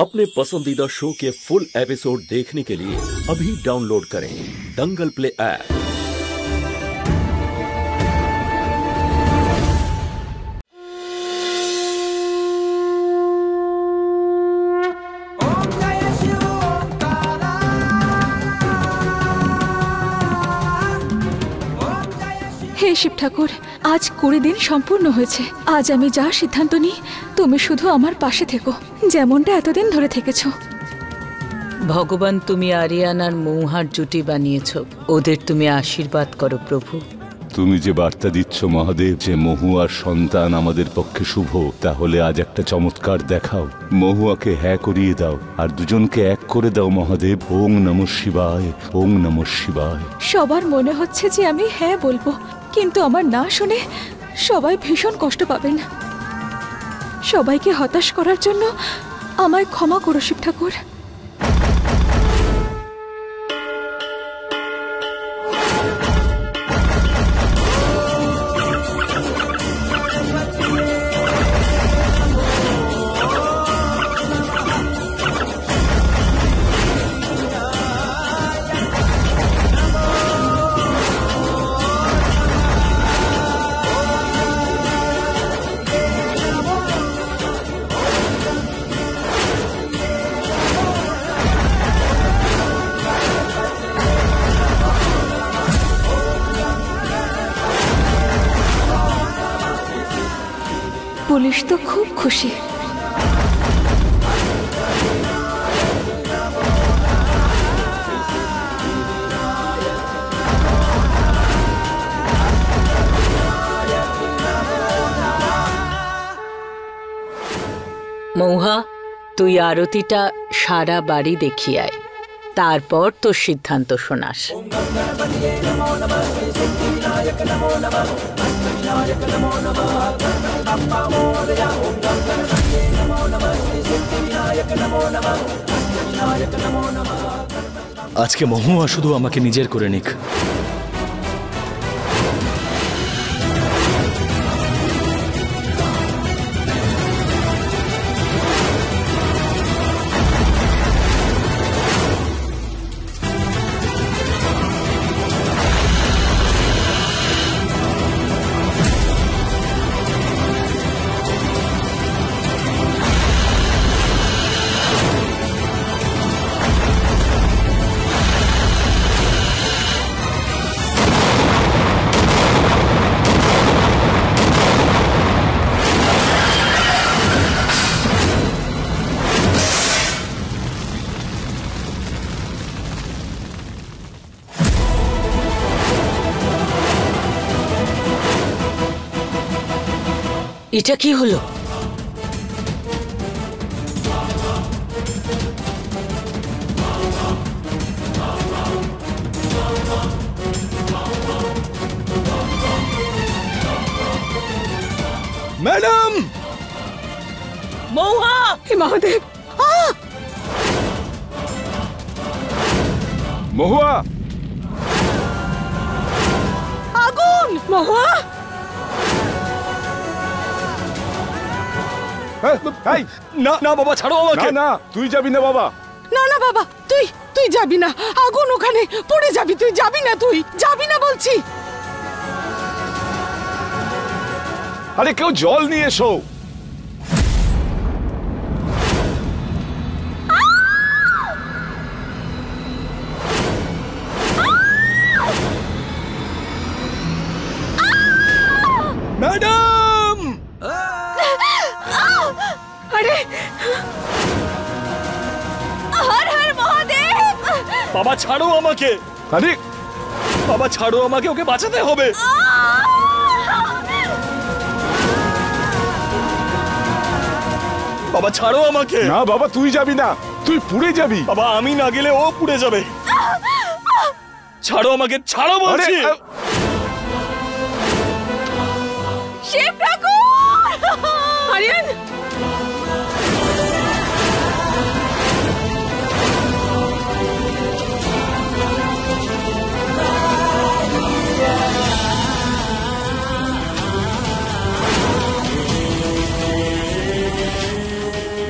अपने पसंदीदा शो के फुल एपिसोड देखने के लिए अभी डाउनलोड करें दंगल प्ले ऐप। हे शिव ठाकुर, आज 20 दिन सम्पूर्ण হয়েছে। আজ আমি যা সিদ্ধান্ত নিই তুমি শুধু আমার পাশে থেকো, যেমনটা এতদিন ধরে থেকেছো। ভগবান, তুমি আরিয়ান আর মৌহার জুটি বানিয়েছো, ওদের তুমি আশীর্বাদ করো প্রভু। তুমি যে বার্তা দিচ্ছ মহাদেব যে মহুয়ার সন্তান আমাদের পক্ষে শুভ, তাহলে আজ একটা চমৎকার দেখাও। মহুয়াকে হ্যাঁ করিয়ে দাও আর দুজনকে এক করে দাও মহাদেব। ওং নমঃ শিবায়, ওং নমঃ শিবায়। সবার মনে হচ্ছে যে আমি হ্যাঁ বলবো, কিন্তু আমার না শুনে সবাই ভীষণ কষ্ট পাবেন। সবাইকে হতাশ করার জন্য আমায় ক্ষমা করো শিব ঠাকুর। পুলিশ তো খুব খুশি। মৌহা, তুই আরতিটা সারা বাড়ি দেখিয়ে আয়, তারপর তোর সিদ্ধান্ত শোনাস। আজকে মহুয়া শুধু আমাকে নিজের করে নিক। এটা কি হলো? ম্যাডাম! মৌহা! হে মহাদেব! মহুয়া! আগুন! মহুয়া! না না বাবা, ছাড়ো আমাকে। না, তুই যাবি না বাবা। না না বাবা, তুই যাবি না। আগুন ওখানে পড়ে যাবি, তুই যাবি না, তুই যাবি না বলছি। আরে কেউ জল নিয়ে এসো। ম্যাডাম! আরে হর হর মহাদেব! বাবা ছাড়ো আমাকে। আরে বাবা ছাড়ো আমাকে, ওকে বাঁচাতে হবে। বাবা ছাড়ো আমাকে। না বাবা, তুই যাবি না, তুই পুড়ে যাবি। বাবা আমি না গেলে ও পুড়ে যাবে। ছাড়ো আমাকে, ছাড়ো বলছি। শিব ঠাকুর! আরিয়ান!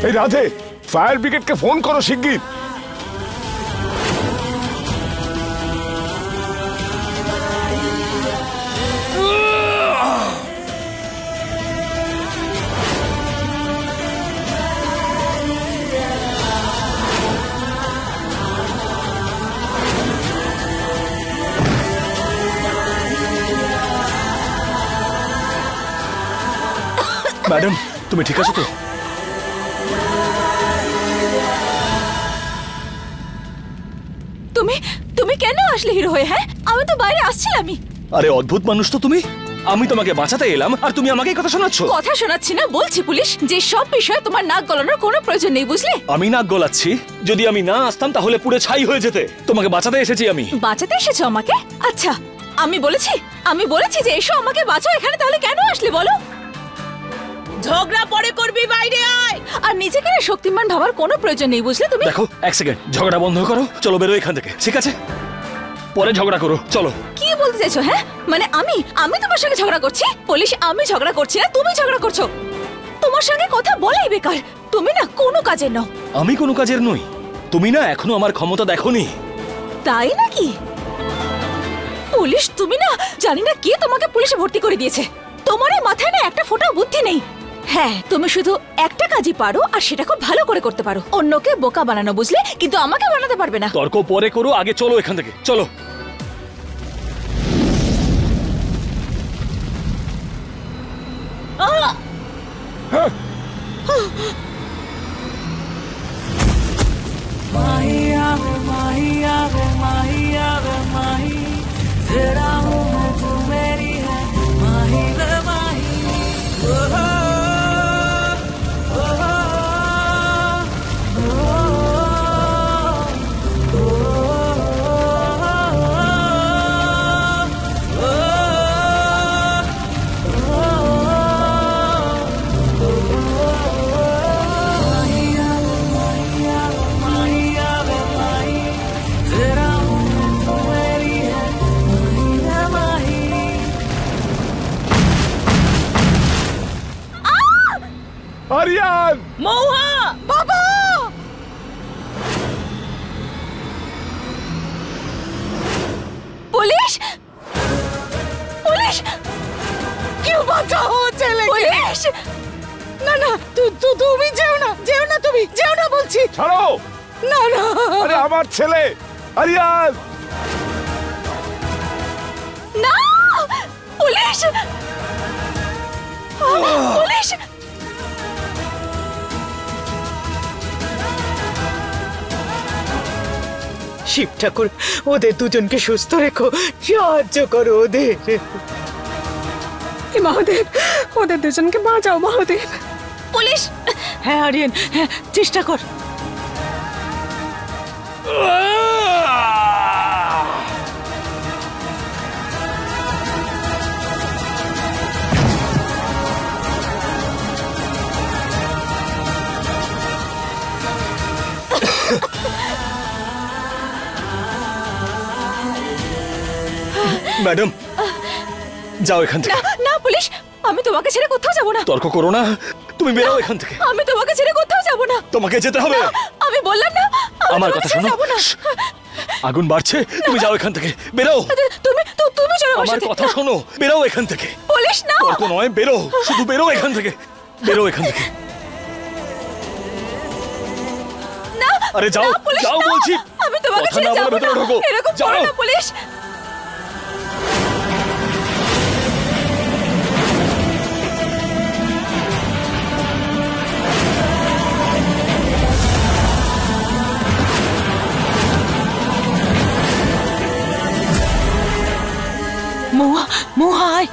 এই রাধে, ফায়ার ব্রিগেডকে ফোন করো শিগগির। ম্যাডাম তুমি ঠিক আছো তো? তুমি তুমি কেন আসলে হিরো হয়ে? হ্যাঁ, আমি তো বাইরে আসছিলামই। আরে অদ্ভুত মানুষ তো তুমি। আমি তোমাকে বাঁচাতে এলাম আর তুমি আমাকে কথা শোনাচ্ছ। কথা শোনাচ্ছি না, বলছি পুলিশ যে সব বিষয়ে তোমার নাক গলানোর কোনো প্রয়োজন নেই, বুঝলে? আমি নাক গলাচ্ছি? যদি আমি না আসতাম তাহলে পুরো ছাই হয়ে যেতে। তোমাকে বাঁচাতে এসেছি আমি। বাঁচাতে এসেছো আমাকে? আচ্ছা, আমি বলেছি যে এসো আমাকে বাঁচাও এখানে, তাহলে কেন আসলে বলো? ঝগড়া পরে করবি, বাইরে আয়। আর নিজেকে না শক্তিমান ভাবার কোনো প্রয়োজন নেই, বুঝলে তুমি? দেখো এক সেকেন্ড, ঝগড়া বন্ধ করো, চলো বেরো এখান থেকে, ঠিক আছে? পরে ঝগড়া করো, চলো। কি বলতে চাইছো? হ্যাঁ, মানে আমি তোমার সঙ্গে ঝগড়া করছি? পুলিশ, আমি ঝগড়া করছি না, তুমি ঝগড়া করছো। তোমার সঙ্গে কথা বলাই বেকার, তুমি না কোনো কাজের নও। আমি কোনো কাজের নই? তুমি না এখনো আমার ক্ষমতা দেখোনি। তাই নাকি? পুলিশ, তুমি না, জানি না কে তোমাকে পুলিশে ভর্তি করে দিয়েছে। তোমার এই মাথায় না একটা ফোঁটা বুদ্ধি নেই। হ্যাঁ, তুমি শুধু একটা কাজই পারো, আর সেটা খুব ভালো করে করতে পারো, অন্যকে বোকা বানানো, বুঝলে? কিন্তু আমাকে বানাতে পারবে না। তর্ক পরে করো, আগে চলো এখান থেকে, চলো। আরিয়ান! মহুয়া! বাবা! পুলিশ, পুলিশ, কেউ বাঁচাও ছেলেকে! পুলিশ! না না, তুমি যেও না, তুমি যেও না বলছি। ছাড়ো! না না, আরে আমার ছেলে আরিয়ান! না! পুলিশ! পুলিশ! শিব ঠাকুর, ওদের দুজনকে সুস্থ রেখো, সাহায্য করো ওদের। মহাদেব, ওদের দুজনকে বাঁচাও মহাদেব। পুলিশ! হ্যাঁ আরিয়ান, হ্যাঁ চেষ্টা কর। ম্যাডাম যাও এখান থেকে। না না পুলিশ, আমি তোমাকে ছেড়ে কোথাও যাব না। তর্ক করো না, তুমি বেরো এখান থেকে। আমি তোমাকে ছেড়ে কোথাও যাব না। তোমাকে যেতে হবে। আমি বললাম না, আমি আমার তোমাকে কথা ছেড়ে শোনো। যাব না। আগুন বাড়ছে, তুমি যাও এখান থেকে, বেরো। তুমি চলো আমার আমার সাথে। কথা শোনো, বেরো এখান থেকে। পুলিশ না। তর্ক নয়, বেরো, শুধু বেরো এখান থেকে, বেরো এখান থেকে। না, আরে যাও, না, পুলিশ, যাও না। বলছি। আমি তোমাকে কথা ছেড়ে না যাব বলে না। ভেতরে ঢোকো। এরকম যাও। করো না পুলিশ। মহুয়া, মহুয়া আয়।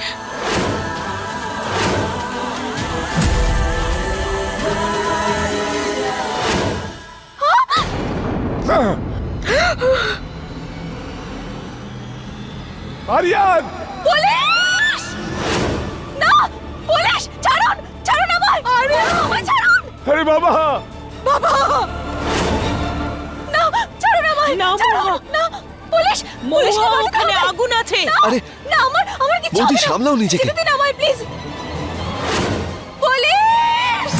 আরিয়ান! পুলিশ! না, পুলিশ, ছাড়ুন, ছাড়ুন আমায়। আমায় ছাড়ুন। আরে বাবা! না, ছাড়ুন আমায়। না, ছাড়ুন। মহুয়া। না, পুলিশ, পুলিশ, মহুয়া, আমায় ওখানে ছাড়ুন। আগুন আছে। না, আরে, না, আমার কিছু বৌদি, হবে না। সামলাও নিজেকে। যেতে দিন আমায়, প্লিজ। পুলিশ!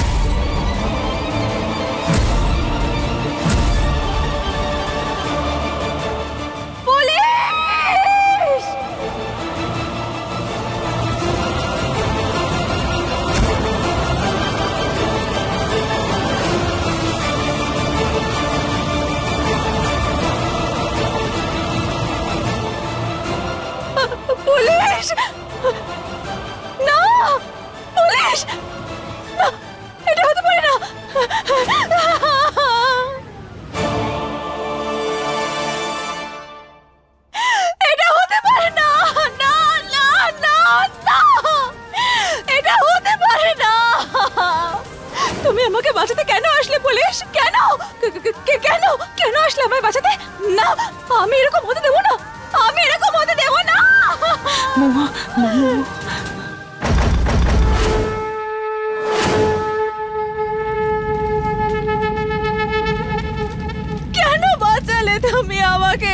তুমি আমাকে?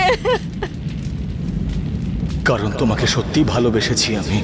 কারণ তোমাকে সত্যি ভালোবেসেছি আমি।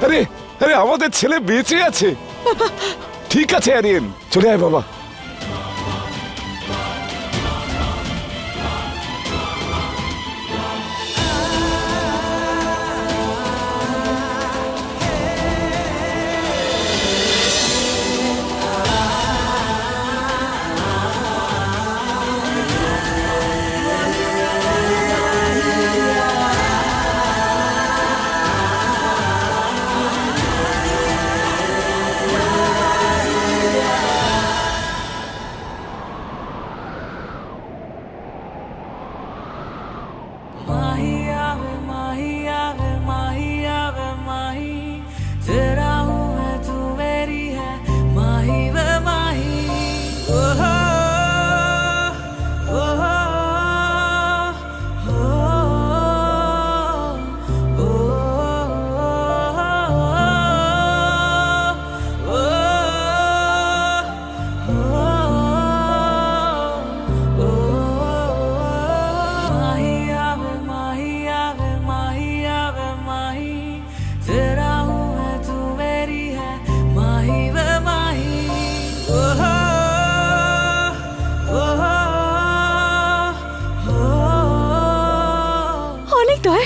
আরে আরে আমাদের ছেলে বেঁচে আছে। ঠিক আছে আরিয়ান, চলে আয় বাবা।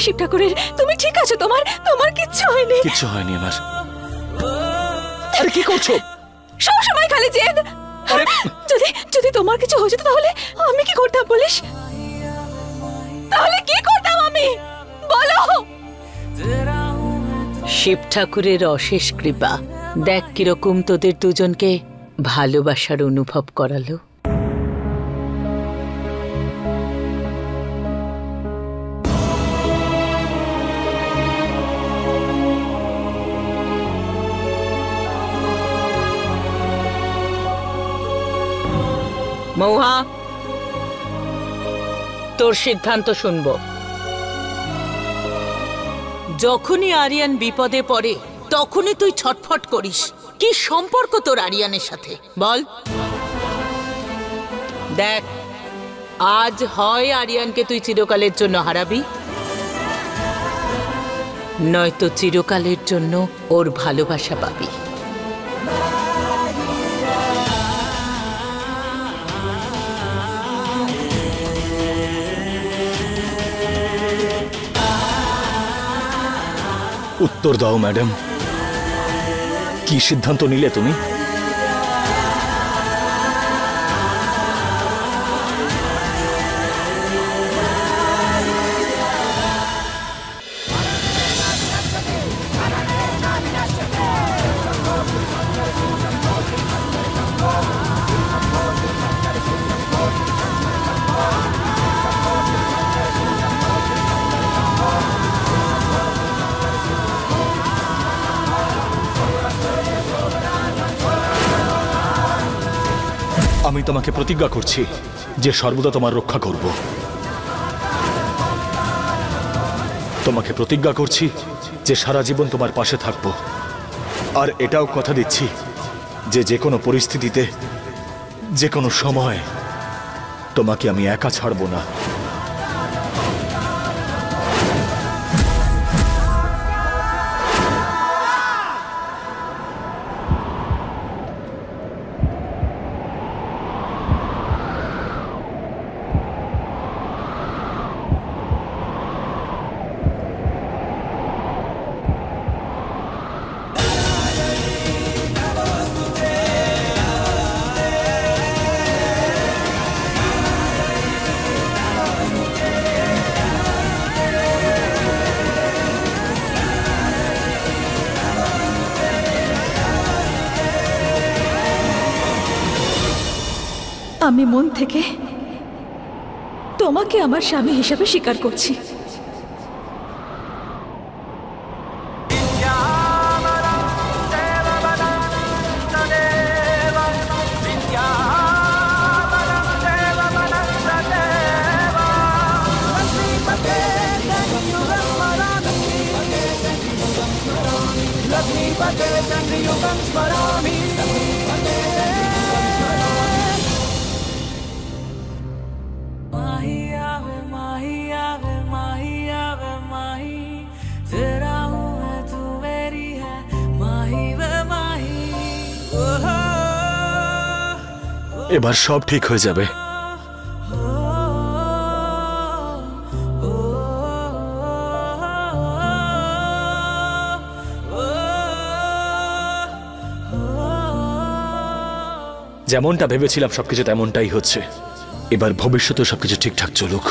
শিব ঠাকুরের, তুমি ঠিক আছো? তোমার কিচ্ছু হয়নি? কিচ্ছু হয়নি আমার। আরে কি করছো? সব সময় খালি জেদ। যদি তোমার কিছু হয়ে যেত তাহলে আমি কি করতাম পুলিশ? তাহলে কি করতাম আমি, বলো? শিব ঠাকুরের অশেষ কৃপা, দেখ কিরকম তোদের দুজনকে ভালোবাসার অনুভব করালো। মৌহা, তোর সিদ্ধান্ত শুনবো। যখনই আরিয়ান বিপদে পড়ে তখনই তুই ছটফট করিস। কি সম্পর্ক তোর আরিয়ানের সাথে বল? দেখ, আজ হয় আরিয়ানকে তুই চিরকালের জন্য হারাবি, নয়তো চিরকালের জন্য ওর ভালোবাসা পাবি। উত্তর দাও ম্যাডাম, কি সিদ্ধান্ত নিলে তুমি? আমি তোমাকে প্রতিজ্ঞা করছি যে সর্বদা তোমার রক্ষা করব। তোমাকে প্রতিজ্ঞা করছি যে সারা জীবন তোমার পাশে থাকব। আর এটাও কথা দিচ্ছি যে যে কোনো পরিস্থিতিতে, যে কোনো সময় তোমাকে আমি একা ছাড়ব না। আমি মন থেকে তোমাকে আমার স্বামী হিসাবে স্বীকার করছি। এবার সব ঠিক হয়ে যাবে। যেমনটা ভেবেছিলাম সবকিছু তেমনটাই হচ্ছে। এবার ভবিষ্যতে সবকিছু ঠিকঠাক চলুক।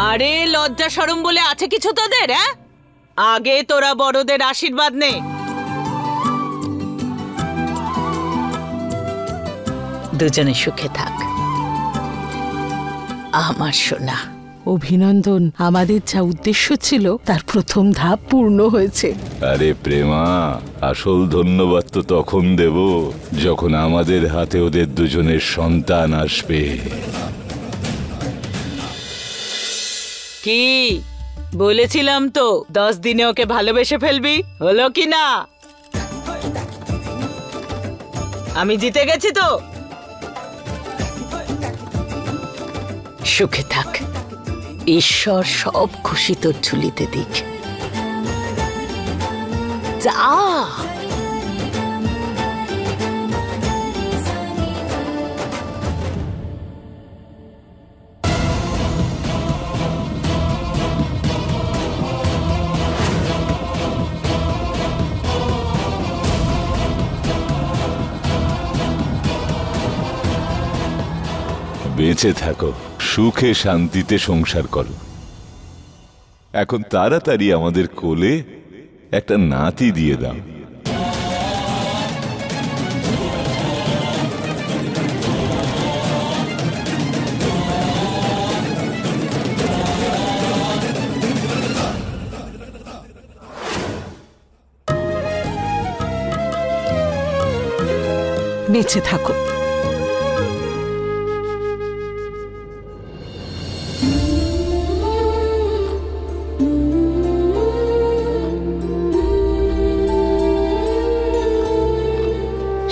আরে লজ্জা শরম বলে আছে কিছু তোদের? হ্যাঁ, আগে তোরা বড়দের আশীর্বাদ নে। দুজনে সুখে থাক আমার সোনা। অভিনন্দন, আমাদের যা উদ্দেশ্য ছিল তার প্রথম ধাপ পূর্ণ হয়েছে। আরে প্রেমা, আসল ধন্যবাদ তো তখন দেব যখন আমাদের হাতে ওদের দুজনের সন্তান আসবে। কি বলেছিলাম তো 10 দিনে ওকে ভালোবেসে ফেলবি, হলো কি না? আমি জিতে গেছি তো। সুখে থাক, ঈশ্বর সব খুশি তোর ঝুলিতে দিক। যা বেঁচে থাকো, সুখে শান্তিতে সংসার করো। এখন তাড়াতাড়ি আমাদের কোলে একটা নাতি দিয়ে দাও। বেঁচে থাকো।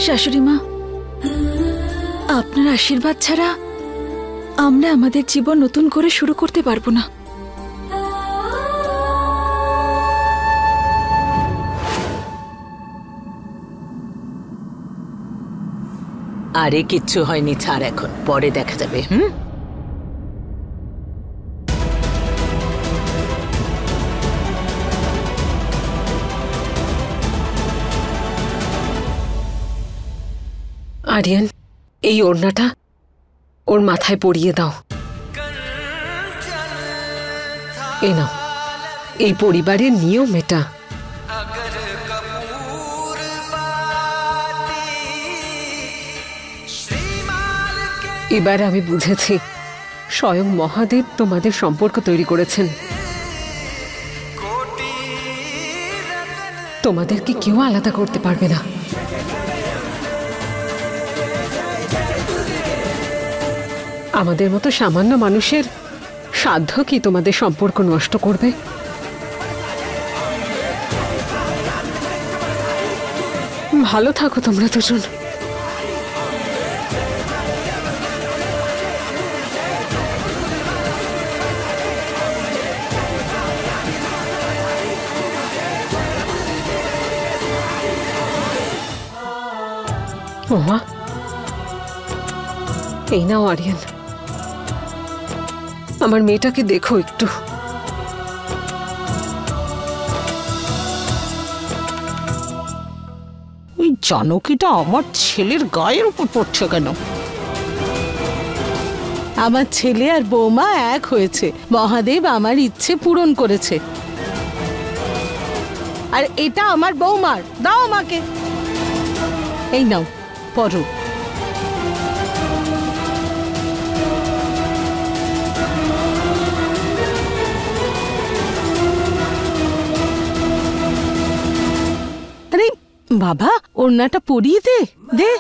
শাশুড়ি মা, আপনার আশীর্বাদ ছাড়া আমরা আমাদের জীবন নতুন করে শুরু করতে পারবো না। আরে কিচ্ছু হয়নি, ছাড়, এখন পরে দেখা যাবে। আরিয়ান, এই ওড়নাটা ওর মাথায় পরিয়ে দাও। এই নাও, এই পরিবারের নিয়ম এটা। এবার আমি বুঝেছি স্বয়ং মহাদেব তোমাদের সম্পর্ক তৈরি করেছেন। তোমাদেরকে কেউ আলাদা করতে পারবে না। আমাদের মতো সামান্য মানুষের সাধ্য কি তোমাদের সম্পর্ক নষ্ট করবে? ভালো থাকো তোমরা দুজন। ওমা, এই নাও আরিয়ান, আমার মেয়েটাকে দেখো একটু। ওই জানকীটা আমার ছেলের গায়ের উপর পড়ছে কেন? আমার ছেলে আর বৌমা এক হয়েছে। মহাদেব আমার ইচ্ছে পূরণ করেছে। আর এটা আমার বৌমার। দাও আমাকে। এই নাও পরো। আরে বাবা, ওড়নাটা পরিয়ে দে।